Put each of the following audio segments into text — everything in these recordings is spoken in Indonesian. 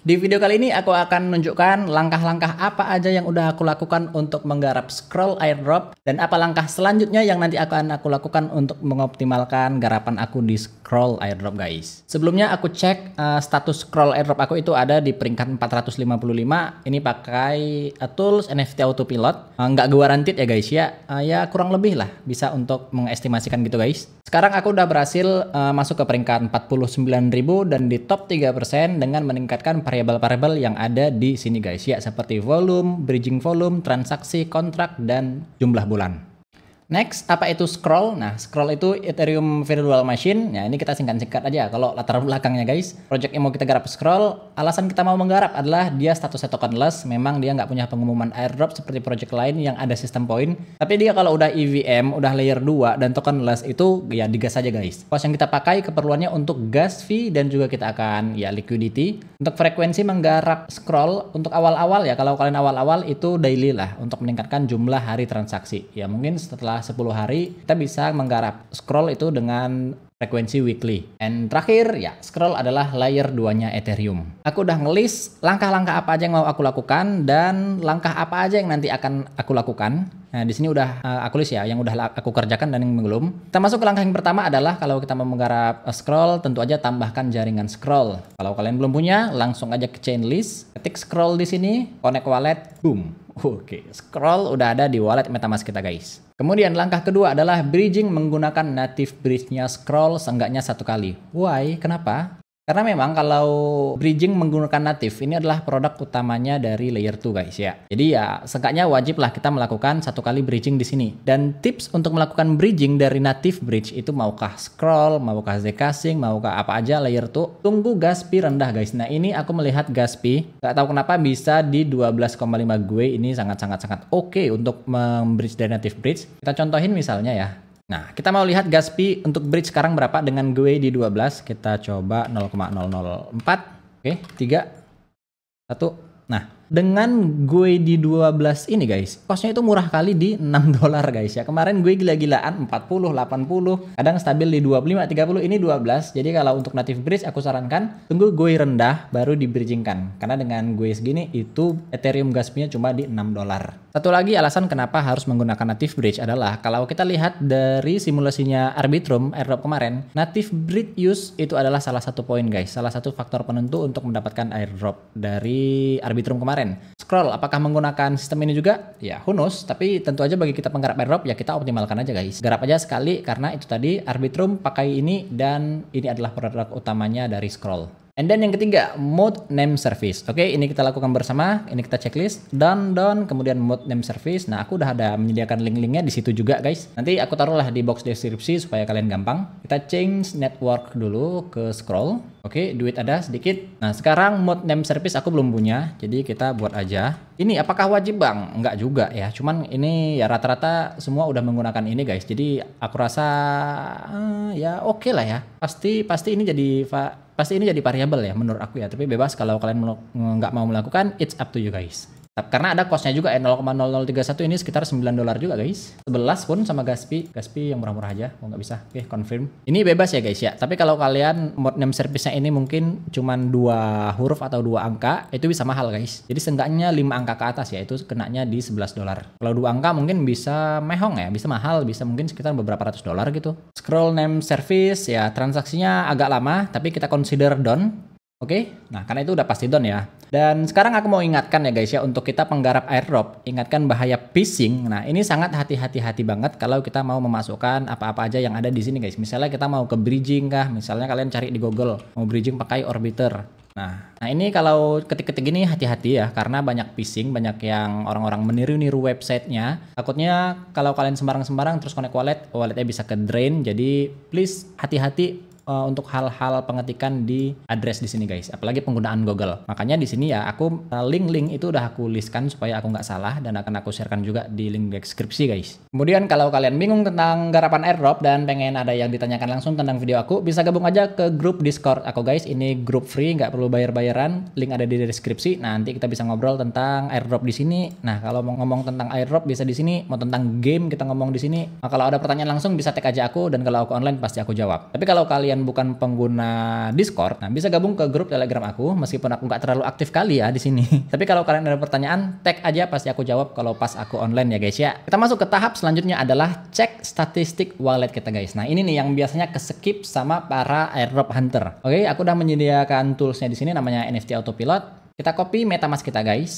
Di video kali ini aku akan menunjukkan langkah-langkah apa aja yang udah aku lakukan untuk menggarap scroll airdrop dan apa langkah selanjutnya yang nanti akan aku lakukan untuk mengoptimalkan garapan aku di scroll airdrop guys. Sebelumnya aku cek status scroll airdrop aku itu ada di peringkat 455. Ini pakai tools NFT Autopilot. Nggak guaranteed ya guys ya. Ya kurang lebih lah bisa untuk mengestimasikan gitu guys. Sekarang aku udah berhasil masuk ke peringkat 49.000 dan di top 3% dengan meningkatkan variabel-variabel yang ada di sini guys ya, seperti volume, bridging volume, transaksi, kontrak, dan jumlah bulan. Next, apa itu scroll? Nah, scroll itu Ethereum Virtual Machine. Nah, ini kita singkat-singkat aja kalau latar belakangnya guys. Project yang mau kita garap scroll, alasan kita mau menggarap adalah dia statusnya tokenless. Memang dia nggak punya pengumuman airdrop seperti project lain yang ada sistem poin. Tapi dia kalau udah EVM, udah layer 2 dan tokenless itu ya digas aja guys. Cost yang kita pakai keperluannya untuk gas fee dan juga kita akan ya liquidity. Untuk frekuensi menggarap scroll untuk awal-awal ya, kalau kalian awal-awal itu daily lah untuk meningkatkan jumlah hari transaksi. Ya mungkin setelah 10 hari kita bisa menggarap scroll itu dengan frekuensi weekly. Dan terakhir ya, scroll adalah layer 2-nya Ethereum. Aku udah ngelis langkah-langkah apa aja yang mau aku lakukan dan langkah apa aja yang nanti akan aku lakukan. Nah, di sini udah aku list ya yang udah aku kerjakan dan yang belum. Kita masuk ke langkah yang pertama adalah kalau kita mau menggarap scroll, tentu aja tambahkan jaringan scroll. Kalau kalian belum punya, langsung aja ke chain list, ketik scroll di sini, connect wallet, boom. Oke, scroll udah ada di wallet MetaMask kita guys. Kemudian langkah kedua adalah bridging menggunakan native bridge-nya scroll seenggaknya 1 kali. Why? Kenapa? Karena memang kalau bridging menggunakan native ini adalah produk utamanya dari layer 2 guys ya. Jadi ya seenggaknya wajib lah kita melakukan 1 kali bridging di sini. Dan tips untuk melakukan bridging dari native bridge itu maukah scroll, maukah zcaching, maukah apa aja layer 2, tunggu gas fee rendah guys. Nah ini aku melihat gas fee, gak tahu kenapa bisa di 12,5 gue, ini sangat oke untuk membridge dari native bridge. Kita contohin misalnya ya. Nah, kita mau lihat gas fee untuk bridge sekarang berapa dengan gue di 12. Kita coba 0,004. Oke, 3, 1. Nah, dengan gue di 12 ini guys, costnya itu murah kali di $6 guys ya. Kemarin gue gila-gilaan 40, 80, kadang stabil di 25, 30, ini 12. Jadi kalau untuk native bridge aku sarankan tunggu gue rendah baru di bridgingkan. Karena dengan gue segini itu Ethereum gas fee-nya cuma di $6. Satu lagi alasan kenapa harus menggunakan native bridge adalah kalau kita lihat dari simulasinya Arbitrum airdrop kemarin, native bridge use itu adalah salah satu poin guys, salah satu faktor penentu untuk mendapatkan airdrop dari Arbitrum kemarin. Scroll, apakah menggunakan sistem ini juga? Ya, who knows, tapi tentu aja bagi kita penggarap airdrop ya kita optimalkan aja guys. Garap aja sekali karena itu tadi Arbitrum pakai ini dan ini adalah produk utamanya dari scroll. And then yang ketiga, mode name service. Oke, ini kita lakukan bersama. Ini kita checklist. Done. Kemudian mode name service. Nah, aku udah ada menyediakan link-linknya di situ juga, guys. Nanti aku taruhlah di box deskripsi supaya kalian gampang. Kita change network dulu ke scroll. Oke, duit ada sedikit. Nah, sekarang mode name service aku belum punya. Jadi kita buat aja. Ini apakah wajib bang? Enggak juga ya. Cuman ini ya rata-rata semua udah menggunakan ini, guys. Jadi aku rasa ya oke lah ya. Pasti ini jadi variabel ya menurut aku ya, tapi bebas kalau kalian nggak mau melakukan, it's up to you guys. Karena ada costnya juga ya, 0,0031 ini sekitar $9 juga guys. 11 pun sama gas fee yang murah-murah aja. Oh nggak bisa, oke confirm. Ini bebas ya guys ya, tapi kalau kalian mode name service-nya ini mungkin cuman 2 huruf atau 2 angka, itu bisa mahal guys. Jadi seenggaknya 5 angka ke atas ya, itu kenanya di $11. Kalau 2 angka mungkin bisa mehong ya, bisa mahal, bisa mungkin sekitar beberapa ratus dolar gitu. Scroll name service ya, transaksinya agak lama, tapi kita consider done. Oke, nah karena itu udah pasti done ya. Dan sekarang aku mau ingatkan ya guys ya, untuk kita penggarap airdrop, ingatkan bahaya phishing. Nah ini sangat hati-hati banget kalau kita mau memasukkan apa-apa aja yang ada di sini guys. Misalnya kita mau ke bridging kah, misalnya kalian cari di Google, mau bridging pakai Orbiter. Nah ini kalau ketik-ketik gini hati-hati ya, karena banyak phishing, banyak yang orang-orang meniru-niru websitenya. Takutnya kalau kalian sembarang-sembarang terus connect walletnya bisa ke drain. Jadi please hati-hati untuk hal-hal pengetikan di address di sini guys, apalagi penggunaan Google. Makanya di sini ya aku link-link itu udah aku listkan supaya aku nggak salah dan akan aku sharekan juga di link deskripsi guys. Kemudian kalau kalian bingung tentang garapan airdrop dan pengen ada yang ditanyakan langsung tentang video aku, bisa gabung aja ke grup Discord aku guys. Ini grup free, nggak perlu bayar-bayaran. Link ada di deskripsi. Nanti kita bisa ngobrol tentang airdrop di sini. Nah kalau mau ngomong tentang airdrop bisa di sini, mau tentang game kita ngomong di sini. Nah, kalau ada pertanyaan langsung bisa tag aja aku dan kalau aku online pasti aku jawab. Tapi kalau kalian kalian bukan pengguna Discord, nah bisa gabung ke grup Telegram aku, meskipun aku nggak terlalu aktif kali ya di sini. Tapi kalau kalian ada pertanyaan, tag aja pasti aku jawab kalau pas aku online ya guys ya. Kita masuk ke tahap selanjutnya adalah cek statistik wallet kita guys. Nah ini nih yang biasanya ke-skip sama para airdrop hunter. Oke, aku udah menyediakan toolsnya di sini namanya NFT Autopilot. Kita copy MetaMask kita guys.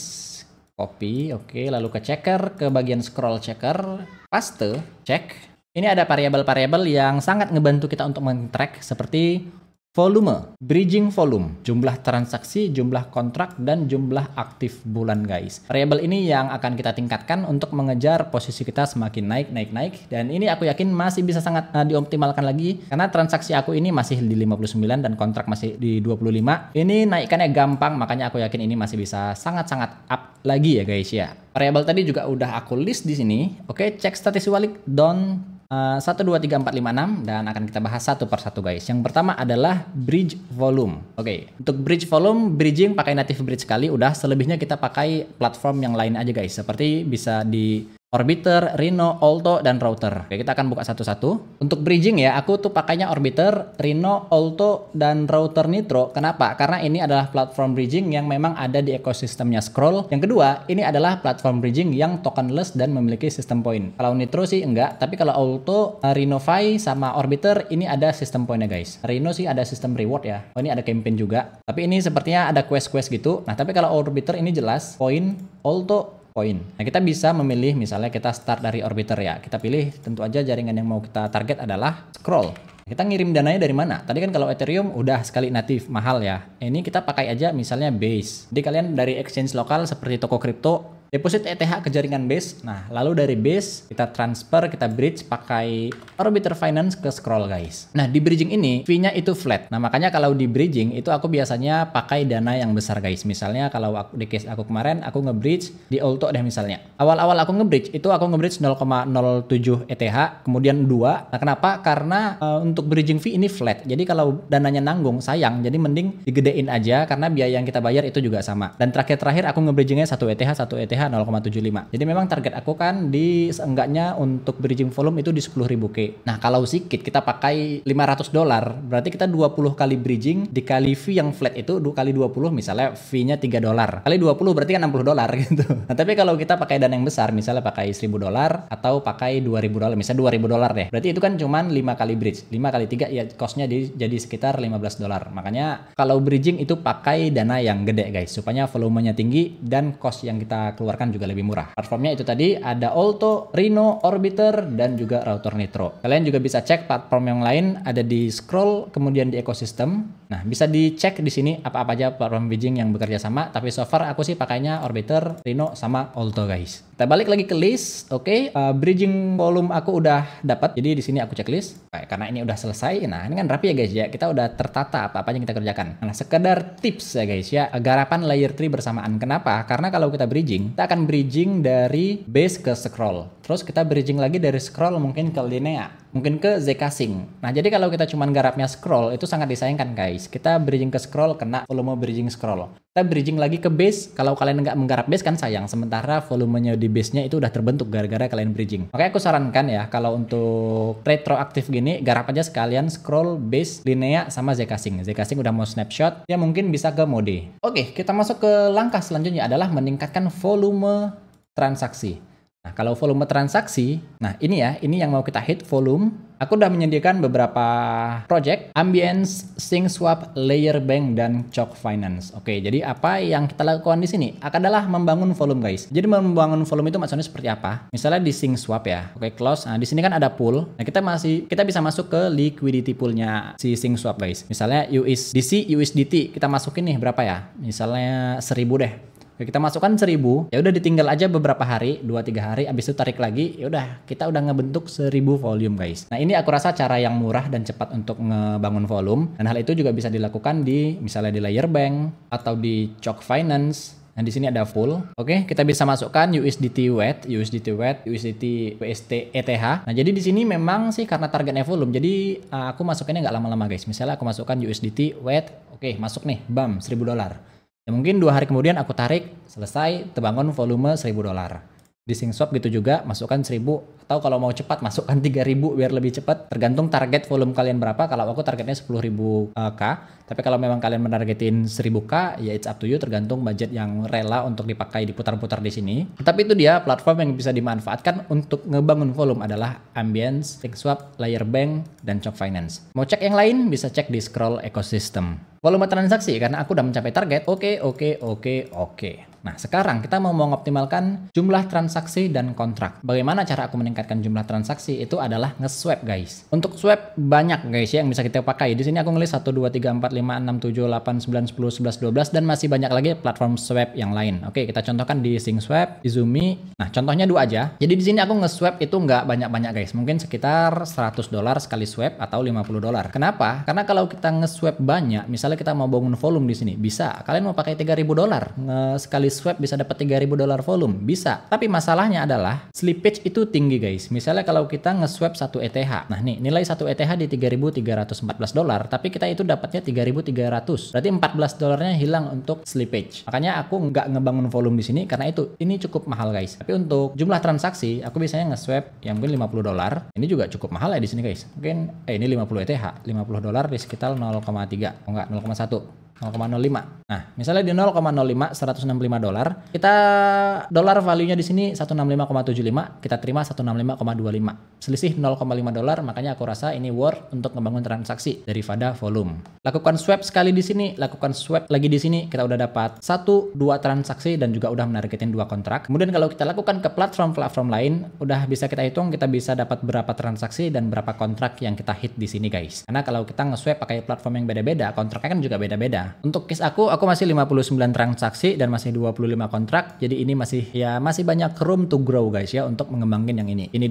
Copy, oke, lalu ke checker, ke bagian scroll checker, paste, cek. Ini ada variabel-variabel yang sangat ngebantu kita untuk men-track seperti volume, bridging volume, jumlah transaksi, jumlah kontrak, dan jumlah aktif bulan guys. Variabel ini yang akan kita tingkatkan untuk mengejar posisi kita semakin naik. Dan ini aku yakin masih bisa sangat dioptimalkan lagi. Karena transaksi aku ini masih di 59 dan kontrak masih di 25. Ini naikannya gampang, makanya aku yakin ini masih bisa sangat-sangat up lagi ya guys ya. Variabel tadi juga udah aku list di sini. Oke, cek statistik wallet down 1, 2, 3, 4, 5, 6 dan akan kita bahas satu persatu guys. Yang pertama adalah bridge volume. Oke, untuk bridge volume, bridging pakai native bridge sekali udah, selebihnya kita pakai platform yang lain aja guys. Seperti bisa di Orbiter, Rhino, Alto, dan Router. Oke, kita akan buka satu-satu. Untuk bridging ya, aku tuh pakainya Orbiter, Rhino, Alto, dan Router Nitro. Kenapa? Karena ini adalah platform bridging yang memang ada di ekosistemnya Scroll. Yang kedua, ini adalah platform bridging yang tokenless dan memiliki sistem poin. Kalau Nitro sih enggak, tapi kalau Alto, Rhinovy, sama Orbiter, ini ada sistem poinnya guys. Rhino sih ada sistem reward ya. Oh, ini ada campaign juga. Tapi ini sepertinya ada quest-quest gitu. Nah, tapi kalau Orbiter ini jelas poin, Alto, poin. Nah, kita bisa memilih misalnya kita start dari Orbiter ya. Kita pilih tentu aja jaringan yang mau kita target adalah Scroll. Kita ngirim dananya dari mana? Tadi kan kalau Ethereum udah sekali natif mahal ya. Ini kita pakai aja misalnya Base. Jadi kalian dari exchange lokal seperti toko kripto deposit ETH ke jaringan Base. Nah, lalu dari Base kita transfer, kita bridge pakai Orbiter Finance ke Scroll guys. Nah, di bridging ini fee-nya itu flat. Nah, makanya kalau di bridging itu aku biasanya pakai dana yang besar guys. Misalnya kalau di case aku kemarin aku nge-bridge di Alto deh misalnya. Awal-awal aku nge-bridge itu aku nge-bridge 0,07 ETH kemudian 2. Nah, kenapa? Karena untuk bridging fee ini flat. Jadi kalau dananya nanggung sayang, jadi mending digedein aja karena biaya yang kita bayar itu juga sama. Dan terakhir aku nge-bridgingnya 1 ETH 0,75. Jadi memang target aku kan di seenggaknya untuk bridging volume itu di 10.000 K. Nah, kalau sedikit kita pakai $500, berarti kita 20 kali bridging dikali fee yang flat itu 2 kali 20 misalnya fee-nya $3. Kali 20 berarti kan $60 gitu. Nah, tapi kalau kita pakai dana yang besar misalnya pakai $1.000 atau pakai $2.000, misalnya $2.000 deh. Berarti itu kan cuman 5 kali bridge. 5 kali 3 ya cost-nya jadi sekitar $15. Makanya kalau bridging itu pakai dana yang gede guys supaya volumenya tinggi dan cost yang kita keluarkan juga lebih murah. Platformnya itu tadi ada Alto, Rhino, Orbiter, dan juga Router Nitro. Kalian juga bisa cek platform yang lain ada di Scroll, kemudian di ekosistem. Nah, bisa dicek di sini apa-apa aja platform bridging yang bekerja sama. Tapi so far aku sih pakainya Orbiter, Rhino, sama Alto guys. Kita balik lagi ke list. Oke, bridging volume aku udah dapat. Jadi di sini aku checklist. Karena ini udah selesai. Nah, ini kan rapi ya guys ya. Kita udah tertata apa-apa yang kita kerjakan. Nah, sekedar tips ya guys ya. Garapan layer 3 bersamaan. Kenapa? Karena kalau kita bridging, kita akan bridging dari Base ke Scroll. Terus kita bridging lagi dari Scroll mungkin ke Linea, mungkin ke Zcash. Nah, jadi kalau kita cuman garapnya Scroll itu sangat disayangkan guys. Kita bridging ke Scroll kena volume bridging Scroll. Kita bridging lagi ke Base. Kalau kalian nggak menggarap Base kan sayang. Sementara volumenya di Base-nya itu udah terbentuk gara-gara kalian bridging. Makanya aku sarankan ya kalau untuk retroaktif gini garap aja sekalian Scroll, Base, Linea sama Zcash. Zcash udah mau snapshot, ya mungkin bisa ke mode. Oke, kita masuk ke langkah selanjutnya adalah meningkatkan volume transaksi. Nah, kalau volume transaksi, nah ini ya, ini yang mau kita hit volume. Aku udah menyediakan beberapa project, Ambience, SingSwap, Layer Bank, dan Choke Finance. Oke, jadi apa yang kita lakukan di sini adalah membangun volume guys. Jadi membangun volume itu maksudnya seperti apa? Misalnya di SingSwap ya, oke close. Nah, di sini kan ada pool. Nah, kita bisa masuk ke liquidity poolnya si SingSwap guys. Misalnya USDC, USDT, kita masukin nih berapa ya? Misalnya 1000 deh. Kita masukkan 1000, ya udah ditinggal aja beberapa hari, 2-3 hari, abis itu tarik lagi, ya udah kita udah ngebentuk 1000 volume guys. Nah, ini aku rasa cara yang murah dan cepat untuk ngebangun volume, dan hal itu juga bisa dilakukan di misalnya di Layer Bank atau di Choke Finance. Nah, di sini ada full. Oke, kita bisa masukkan USDT WETH, USDT UST ETH. Nah, jadi di sini memang sih karena targetnya volume, jadi aku masukinnya nggak lama-lama guys. Misalnya aku masukkan USDT WETH, oke masuk nih, bam, $1000. Ya, mungkin 2 hari kemudian aku tarik, selesai, terbangun volume $1000. Di SingSwap gitu juga, masukkan 1000, atau kalau mau cepat masukkan 3000 biar lebih cepat. Tergantung target volume kalian berapa. Kalau aku targetnya 10.000 K, tapi kalau memang kalian menargetin 1000 K, ya it's up to you, tergantung budget yang rela untuk dipakai diputar-putar di sini. Tapi itu dia platform yang bisa dimanfaatkan untuk ngebangun volume adalah Ambience, SingSwap, Layer Bank, dan Chop Finance. Mau cek yang lain bisa cek di Scroll Ecosystem. Volume transaksi karena aku udah mencapai target. Oke. Nah, sekarang kita mau mengoptimalkan jumlah transaksi dan kontrak. Bagaimana cara aku meningkatkan jumlah transaksi? Itu adalah nge-swap, guys. Untuk swap banyak, guys, ya, yang bisa kita pakai. Di sini aku ngelis 1 2 3 4 5 6 7 8 9 10 11 12 dan masih banyak lagi platform swap yang lain. Oke, kita contohkan di SingSwap, Izumi. Nah, contohnya 2 aja. Jadi di sini aku nge-swap itu nggak banyak-banyak, guys. Mungkin sekitar $100 sekali swap atau $50. Kenapa? Karena kalau kita nge-swap banyak, misalnya kita mau bangun volume di sini, bisa. Kalian mau pakai $3.000 sekali swap bisa dapat $3.000 volume, bisa. Tapi masalahnya adalah slippage itu tinggi, guys. Misalnya kalau kita nge-swap 1 ETH. Nah, nih nilai 1 ETH di $3.314, tapi kita itu dapatnya 3.300. Berarti $14-nya hilang untuk slippage. Makanya aku nggak ngebangun volume di sini karena itu ini cukup mahal, guys. Tapi untuk jumlah transaksi, aku biasanya nge-swap yang mungkin $50. Ini juga cukup mahal ya di sini, guys. Mungkin ini 50 ETH, $50 di sekitar 0,3, oh enggak 0,1. 0,05. Nah, misalnya di 0,05 $165, kita dolar value-nya di sini 165,75, kita terima 165,25. Selisih $0,5, makanya aku rasa ini worth untuk ngebangun transaksi daripada volume. Lakukan swap sekali di sini, lakukan swap lagi di sini, kita udah dapat 1 2 transaksi dan juga udah menargetin 2 kontrak. Kemudian kalau kita lakukan ke platform-platform lain, udah bisa kita hitung kita bisa dapat berapa transaksi dan berapa kontrak yang kita hit di sini, guys. Karena kalau kita nge-swap pakai platform yang beda-beda, kontraknya kan juga beda-beda. Untuk case aku masih 59 transaksi dan masih 25 kontrak. Jadi ini masih banyak room to grow, guys, ya, untuk mengembangkan yang ini. Ini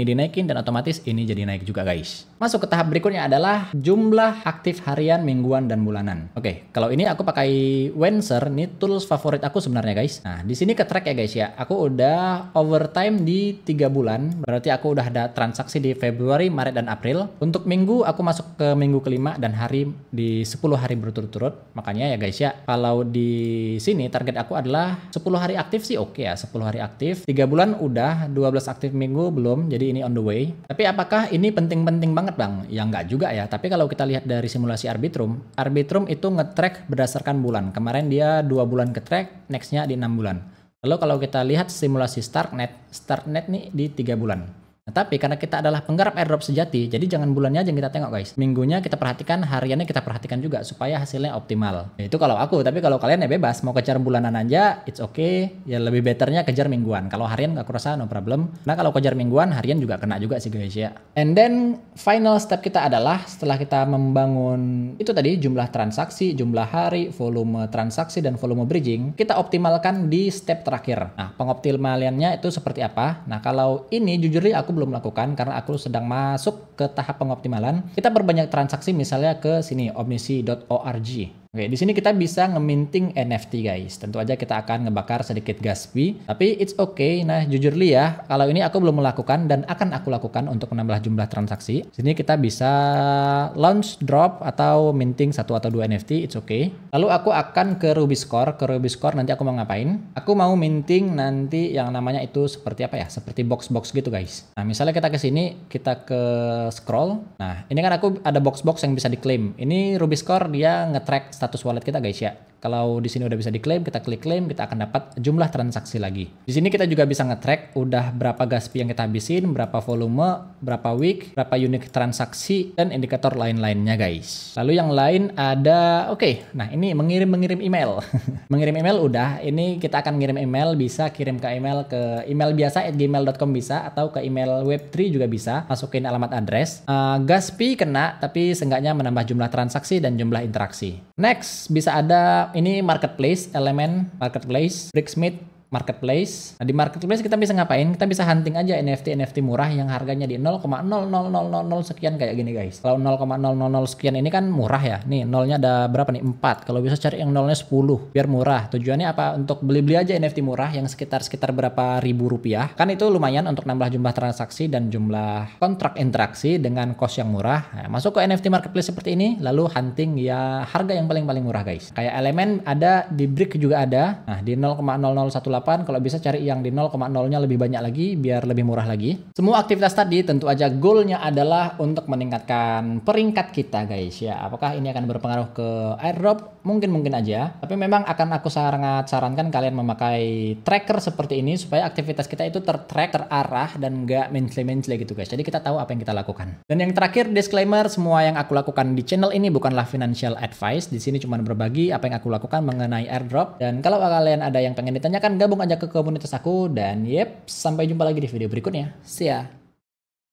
dinaikin dan otomatis ini jadi naik juga, guys. Masuk ke tahap berikutnya adalah jumlah aktif harian, mingguan, dan bulanan. Oke, kalau ini aku pakai Wenser, ini tools favorit aku sebenarnya, guys. Nah, di sini ke track ya, guys, ya. Aku udah overtime di 3 bulan. Berarti aku udah ada transaksi di Februari, Maret, dan April. Untuk minggu aku masuk ke minggu kelima dan hari di 10 hari berturut-turut. Makanya ya, guys, ya, kalau di sini target aku adalah 10 hari aktif sih oke ya, 10 hari aktif. 3 bulan udah, 12 aktif minggu belum, jadi ini on the way. Tapi apakah ini penting-penting banget, Bang? Ya nggak juga ya, tapi kalau kita lihat dari simulasi Arbitrum itu nge-track berdasarkan bulan. Kemarin dia 2 bulan ke-track, nextnya di 6 bulan. Lalu kalau kita lihat simulasi Starknet nih di 3 bulan. Nah, tapi karena kita adalah penggarap airdrop sejati, jadi jangan bulannya aja yang kita tengok, guys. Minggunya kita perhatikan, hariannya kita perhatikan juga supaya hasilnya optimal. Ya, itu kalau aku, tapi kalau kalian ya bebas, mau kejar bulanan aja, it's okay. Ya lebih betternya kejar mingguan. Kalau harian aku rasa no problem. Nah, kalau kejar mingguan, harian juga kena juga sih, guys, ya. And then final step kita adalah setelah kita membangun itu tadi jumlah transaksi, jumlah hari, volume transaksi dan volume bridging, kita optimalkan di step terakhir. Nah, pengoptimalannya itu seperti apa? Nah, kalau ini jujur aku belum lakukan karena aku sedang masuk ke tahap pengoptimalan. Kita perbanyak transaksi misalnya ke sini omnisi.org. Oke, di sini kita bisa ngeminting NFT, guys. Tentu aja kita akan ngebakar sedikit gas fee, tapi it's okay. Nah, jujur li ya, kalau ini aku belum melakukan dan akan aku lakukan untuk menambah jumlah transaksi. Sini kita bisa launch drop atau minting 1 atau 2 NFT, it's okay. Lalu aku akan ke Ruby Score. Ke Ruby Score nanti aku mau ngapain? Aku mau minting nanti yang namanya itu seperti apa ya? Seperti box-box gitu, guys. Nah, misalnya kita ke sini, kita ke scroll. Nah, ini kan aku ada box-box yang bisa diklaim. Ini Ruby Score dia nge-track status wallet kita, guys, ya. Kalau di sini udah bisa diklaim, kita klik claim, kita akan dapat jumlah transaksi lagi. Di sini kita juga bisa nge-track udah berapa gas fee yang kita habisin, berapa volume, berapa week, berapa unique transaksi, dan indikator lain-lainnya, guys. Lalu yang lain ada, nah ini mengirim email. Mengirim email udah, ini kita akan ngirim email, bisa kirim ke email biasa @gmail.com bisa, atau ke email web3 juga bisa, masukin alamat address. Gas fee kena, tapi seenggaknya menambah jumlah transaksi dan jumlah interaksi. Next, bisa ada ini marketplace, elemen marketplace, Bricksmith marketplace. Nah, di marketplace kita bisa ngapain? Kita bisa hunting aja NFT murah yang harganya di 0,00000 sekian kayak gini, guys. Kalau 0,000 sekian ini kan murah ya. Nih, nolnya ada berapa nih? 4. Kalau bisa cari yang nolnya 10 biar murah. Tujuannya apa? Untuk beli-beli aja NFT murah yang sekitar berapa ribu rupiah. Kan itu lumayan untuk nambah jumlah transaksi dan jumlah kontrak interaksi dengan cost yang murah. Nah, masuk ke NFT marketplace seperti ini, lalu hunting ya harga yang paling murah, guys. Kayak elemen ada, di Brick juga ada. Nah, di 0,0018 0,08, kalau bisa cari yang di 0,0-nya lebih banyak lagi biar lebih murah lagi. Semua aktivitas tadi tentu aja goalnya adalah untuk meningkatkan peringkat kita guys ya. Apakah ini akan berpengaruh ke airdrop? Mungkin aja. Tapi memang akan aku sangat sarankan kalian memakai tracker seperti ini supaya aktivitas kita itu tertrack, terarah, dan nggak mencele gitu guys. Jadi kita tahu apa yang kita lakukan. Dan yang terakhir, disclaimer, semua yang aku lakukan di channel ini bukanlah financial advice. Di sini cuma berbagi apa yang aku lakukan mengenai airdrop. Dan kalau kalian ada yang pengen ditanyakan, gabung aja ke komunitas aku. Dan yep, sampai jumpa lagi di video berikutnya. See ya.